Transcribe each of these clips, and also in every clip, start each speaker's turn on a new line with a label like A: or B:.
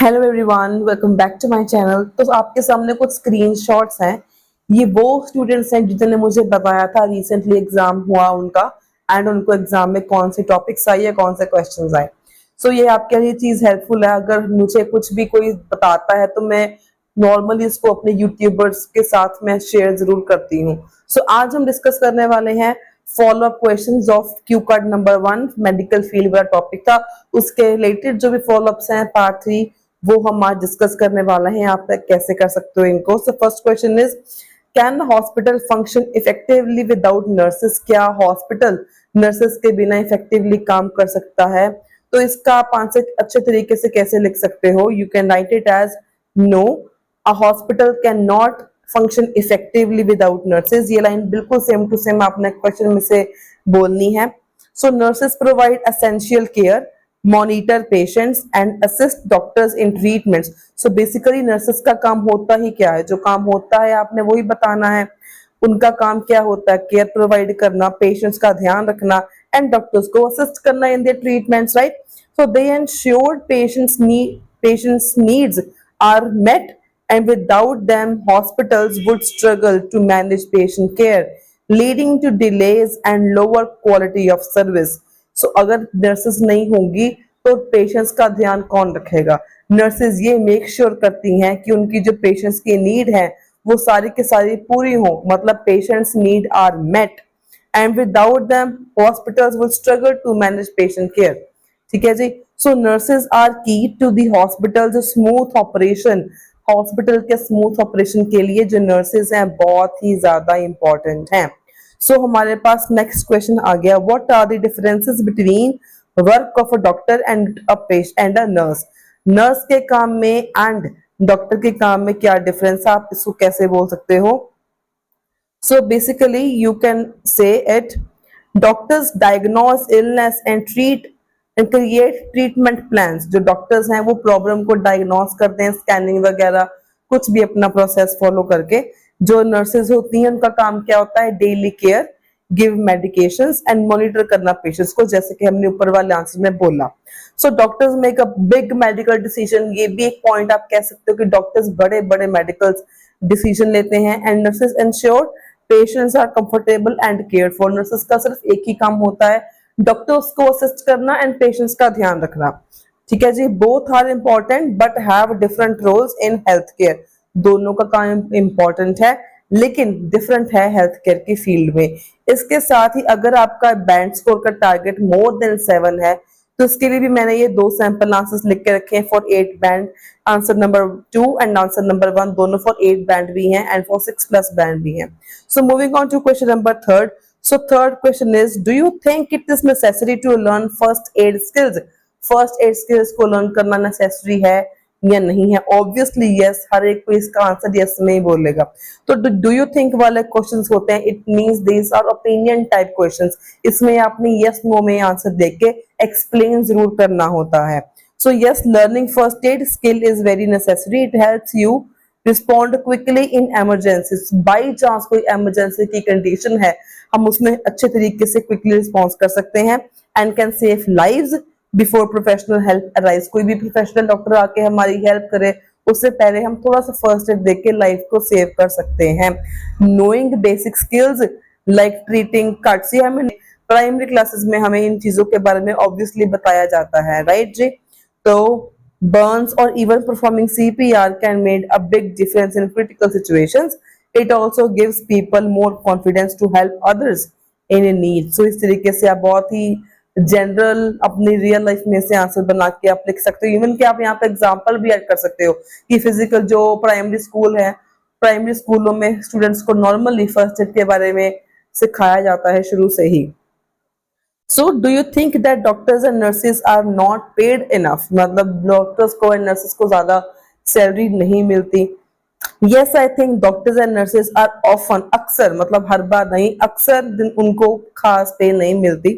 A: Hello everyone, welcome back to my channel. तो आपके सामने कुछ स्क्रीनशॉट्स हैं। ये वो स्टूडेंट्स हैं जिन्होंने मुझे बताया था रिसेंटली एग्जाम हुआ उनका, एंड उनको एग्जाम में कौन से टॉपिक्स आए या कौन से क्वेश्चंस आए। सो ये आपके लिए चीज हेल्पफुल है। अगर मुझे कुछ भी कोई बताता है तो मैं नॉर्मली इसको अपने यूट्यूबर्स के साथ मैं शेयर जरूर करती हूँ। सो आज हम डिस्कस करने वाले हैं follow up questions of Q card number 1, medical field वाला टॉपिक था। उसके रिलेटेड जो भी फॉलो अप्स हैं पार्ट 3 वो हम आज डिस्कस करने वाले हैं। आप कैसे कर सकते हो इनको। So first question is, can hospital function effectively without nurses? क्या हॉस्पिटल नर्सेस के बिना इफेक्टिवली काम कर सकता है? तो इसका आप आंसर अच्छे तरीके से कैसे लिख सकते हो? You can write it as no, a hospital can not function effectively without nurses. ये लाइन बिल्कुल सेम टू सेम आपने क्वेश्चन में से बोलनी है। So nurses provide essential care, monitor patients and assist doctors in treatments. So basically nurses का काम होता ही क्या है? जो काम होता है आपने वही बताना है। उनका काम क्या होता है? केयर प्रोवाइड करना, पेशेंट्स का ध्यान रखना एंड डॉक्टर्स को असिस्ट करना in their treatments, right? So they ensure patients needs are met and without them hospitals would struggle to manage patient care, leading to delays and lower quality of service. So अगर nurses नहीं होंगी तो patients का ध्यान कौन रखेगा? Nurses ये make sure करती हैं कि उनकी जो पेशेंट्स की नीड है वो सारी की सारी पूरी हो, मतलब patients need are met and without them hospitals will struggle to manage patient care. ठीक है जी। So nurses are key to the hospital smooth operation. Hospital के स्मूथ ऑपरेशन के लिए जो नर्सेज हैं बहुत ही ज्यादा इंपॉर्टेंट हैं। सो हमारे पास नेक्स्ट क्वेश्चन आ गया, what are the differences between work of a doctor and a patient and a nurse? Nurse के काम में एंड डॉक्टर के काम में क्या डिफरेंस है? आप इसको कैसे बोल सकते हो? So basically you can say it, doctors diagnose illness and treat and create treatment plans. जो डॉक्टर्स हैं वो प्रॉब्लम को डायग्नोज करते हैं, स्कैनिंग वगैरह कुछ भी अपना प्रोसेस फॉलो करके। जो नर्सेज होती हैं उनका काम क्या होता है? Daily care, give medications and monitor करना पेशेंट्स को, जैसे कि हमने ऊपर वाले आंसर में बोला। So doctors make a big medical decision. ये भी एक पॉइंट आप कह सकते हो कि डॉक्टर्स बड़े बड़े मेडिकल डिसीजन लेते हैं। And nurses ensure patients are comfortable and care for. Nurses का सिर्फ एक ही काम होता है, डॉक्टर्स को असिस्ट करना एंड पेशेंट्स का ध्यान रखना। ठीक है जी। Both are important but have different roles in health care. दोनों का काम इंपॉर्टेंट है लेकिन डिफरेंट है हेल्थ केयर की फील्ड में। इसके साथ ही अगर आपका बैंड स्कोर का टारगेट मोर देन 7 है तो इसके लिए भी मैंने ये 2 सैंपल आंसर्स लिख के रखे हैं for 8 band. Answer number 2 and answer number 1 दोनों फॉर 8 बैंड भी हैं एंड फॉर 6+ बैंड भी हैं। So moving on to question number 3rd। So third question is, do you think it is necessary to learn first aid skills? First aid skills को learn करना necessary है या नहीं है? Obviously yes, हर एक को इसका आंसर yes में ही बोलेगा। तो do you think वाले questions होते हैं, it means these are opinion type questions। इसमें आपने yes no में आंसर देख के explain जरूर करना होता है। So yes, learning first aid skill is very necessary. It helps you respond quickly in emergencies। By chance कोई emergency की कंडीशन है हम उसमें अच्छे तरीके से क्विकली रिस्पॉन्स कर सकते हैं and can save lives before professional help arise. कोई भी प्रोफेशनल डॉक्टर आके हमारी हेल्प करे उससे पहले हम थोड़ा सा फर्स्ट एड देख के लाइफ को सेव कर सकते हैं। Knowing basic skills like treating cuts, ये हमें प्राइमरी क्लासेस में हमें इन चीजों के बारे में ऑब्वियसली बताया जाता है, राइट जी? तो burns or even performing CPR can make a big difference in critical situations. It also gives people more confidence to help others in need. So इस तरीके से आप बहुत ही जनरल अपनी रियल लाइफ में से आंसर बना के आप लिख सकते हो। इवन कि आप यहाँ पे एग्जांपल भी ऐड कर सकते हो कि फिजिकल जो प्राइमरी स्कूल है, प्राइमरी स्कूलों में स्टूडेंट्स को नॉर्मली फर्स्ट एड के बारे में सिखाया जाता है शुरू से ही। So do you think that doctors and nurses are not paid enough? मतलब डॉक्टर्स को एंड नर्सेस को ज्यादा सैलरी नहीं मिलती? Yes, I think doctors and nurses are often, अक्सर मतलब हर बार नहीं, अक्सर उनको खास पे नहीं मिलती।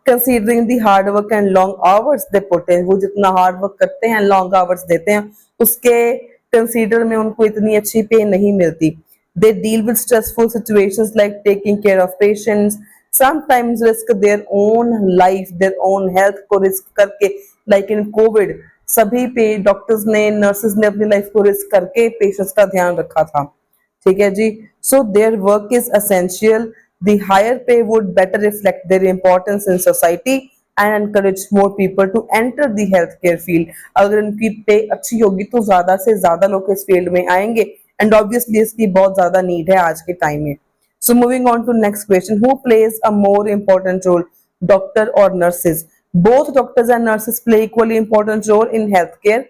A: Considering the hard work and long hours they put in, वो जितना हार्ड वर्क करते हैं, लॉन्ग आवर्स देते हैं, उसके कंसीडर में उनको इतनी अच्छी पे नहीं मिलती। They deal with stressful situations like taking care of patients, sometimes risk their own life, their own health को risk करके, like in COVID सभी पे डॉक्टर्स ने नर्सेज ने अपनी लाइफ को रिस्क करके पेशेंट्स का ध्यान रखा था। ठीक है जी। So their work is essential, the higher pay would better reflect their importance in society and encourage more people to enter the health care field. अगर उनकी पे अच्छी होगी तो ज्यादा से ज्यादा लोग इस फील्ड में आएंगे एंड ऑब्वियसली इसकी बहुत ज्यादा नीड है आज के टाइम में। So moving on to next question, who plays a more important role, doctor or nurses? Both doctors and nurses play equally important role in healthcare.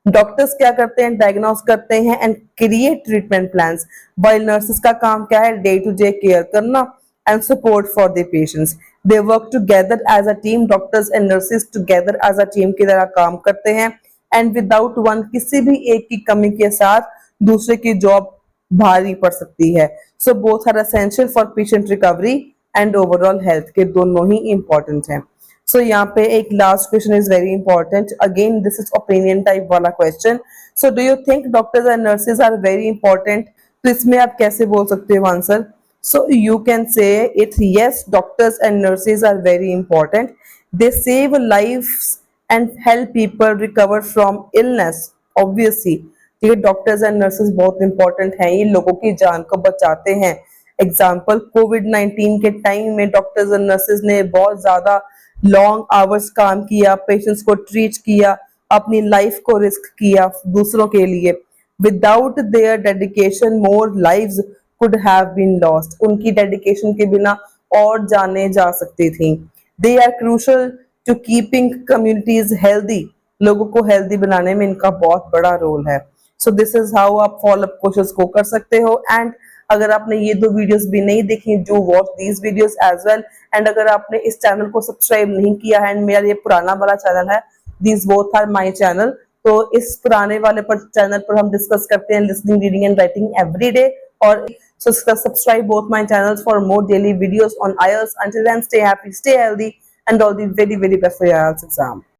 A: Doctors क्या करते हैं, डायग्नोस करते हैं and create treatment plans, while nurses का काम क्या है, day to day care करना and support for the patients. They work together as a team, doctors and nurses together as a team की तरह काम करते हैं एंड विदाउट वन, किसी भी एक की कमी के साथ दूसरे की जॉब भारी पड़ सकती है। So both are essential for patient recovery and overall health के, दोनों ही इंपॉर्टेंट हैं। सो यहाँ पे एक last question is very important, again this is opinion type वाला question. So do you think doctors and nurses are very important? तो इसमें आप कैसे बोल सकते हो answer? So you can say it, yes, doctors and nurses are very important, they save lives and help people recover from illness, obviously. ये doctors and nurses बहुत important हैं, ये लोगों की जान को बचाते हैं। एग्जाम्पल, कोविड-19 के टाइम में डॉक्टर्स एंड नर्सेस ने बहुत ज्यादा लॉन्ग आवर्स काम किया, पेशेंट्स को ट्रीट किया, अपनी लाइफ को रिस्क किया दूसरों के लिए। Without their dedication more lives could have been lost, उनकी डेडिकेशन के बिना और जाने जा सकती थी। They are crucial to keeping communities healthy, लोगों को हेल्दी बनाने में इनका बहुत बड़ा रोल है। सो दिस इज हाउ आप फॉलो अप क्वेश्चंस को कर सकते हो। एंड अगर आपने ये दो वीडियोस भी नहीं देखी, जो watch these videos as well, and अगर आपने इस चैनल को सब्सक्राइब नहीं किया है, एंड मेरा ये पुराना वाला चैनल है, these both are my channel, तो इस पुराने वाले पर चैनल पर हम डिस्कस करते हैं listening, reading and writing every day. और subscribe both my channels for more daily videos on IELTS. Until then, stay happy, stay healthy, and all the very best for your IELTS exam.